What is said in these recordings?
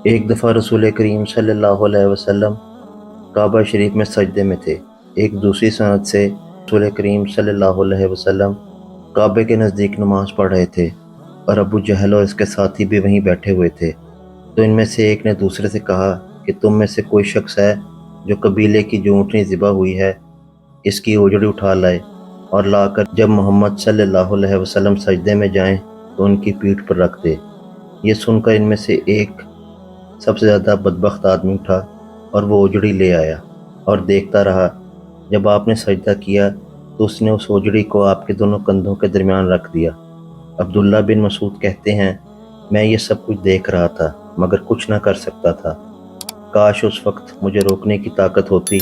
ایک دفعہ رسول کریم صلی اللہ علیہ وسلم کعبہ شریف میں سجدے میں تھے۔ ایک دوسری سند سے رسول کریم صلی اللہ علیہ وسلم کعبے کے نزدیک نماز پڑھ رہے تھے اور ابو جہل اور اس کے ساتھی بھی وہیں بیٹھے ہوئے تھے۔ تو ان میں سے ایک نے دوسرے سے کہا کہ تم میں سے کوئی شخص ہے جو قبیلے کی جو اونٹنی ذبح ہوئی ہے اس کی اوجڑی اٹھا لائے اور لا کر جب محمد صلی اللہ علیہ وسلم سجدے میں جائیں تو ان کی پیٹھ پر رکھ دے۔ یہ سن کر ان میں سے ایک سب سے زیادہ بدبخت آدمی اٹھا اور وہ اوجڑی لے آیا اور دیکھتا رہا۔ جب آپ نے سجدہ کیا تو اس نے اس اوجڑی کو آپ کے دونوں کندھوں کے درمیان رکھ دیا۔ عبداللہ بن مسعود کہتے ہیں، میں یہ سب کچھ دیکھ رہا تھا مگر کچھ نہ کر سکتا تھا، کاش اس وقت مجھے روکنے کی طاقت ہوتی۔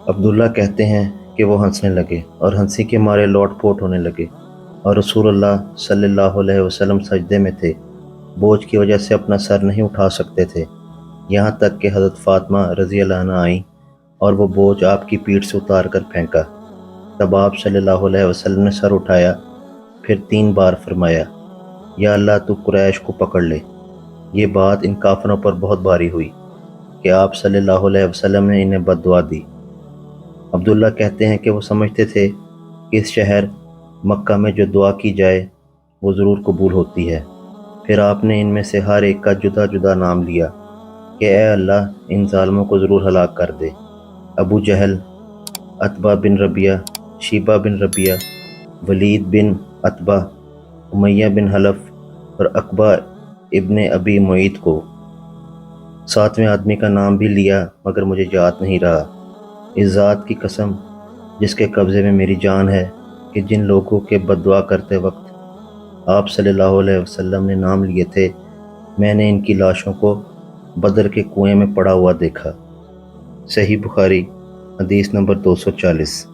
عبداللہ کہتے ہیں کہ وہ ہنسنے لگے اور ہنسی کے مارے لوٹ پوٹ ہونے لگے، اور رسول اللہ صلی اللہ علیہ وسلم سجدے میں تھے، بوجھ کی وجہ سے اپنا سر نہیں اٹھا سکتے تھے، یہاں تک کہ حضرت فاطمہ رضی اللہ عنہ آئیں اور وہ بوجھ آپ کی پیٹھ سے اتار کر پھینکا۔ تب آپ صلی اللہ علیہ وسلم نے سر اٹھایا، پھر 3 بار فرمایا، یا اللہ تو قریش کو پکڑ لے۔ یہ بات ان کافروں پر بہت بھاری ہوئی کہ آپ صلی اللہ علیہ وسلم نے انہیں بد دعا دی۔ عبداللہ کہتے ہیں کہ وہ سمجھتے تھے کہ اس شہر مکہ میں جو دعا کی جائے وہ ضرور قبول ہوتی ہے۔ پھر آپ نے ان میں سے ہر ایک کا جدا جدا نام لیا کہ اے اللہ ان ظالموں کو ضرور ہلاک کر دے۔ ابو جہل، عتبہ بن ربیعہ، شیبہ بن ربیعہ، ولید بن عتبہ، امیہ بن حلف اور عقبہ ابن ابی معیط کو۔ 7ویں آدمی کا نام بھی لیا مگر مجھے یاد نہیں رہا۔ اس ذات کی قسم جس کے قبضے میں میری جان ہے کہ جن لوگوں کے بد دعا کرتے وقت آپ صلی اللہ علیہ وسلم نے نام لیے تھے، میں نے ان کی لاشوں کو بدر کے کنویں میں پڑا ہوا دیکھا۔ صحیح بخاری، حدیث نمبر 240۔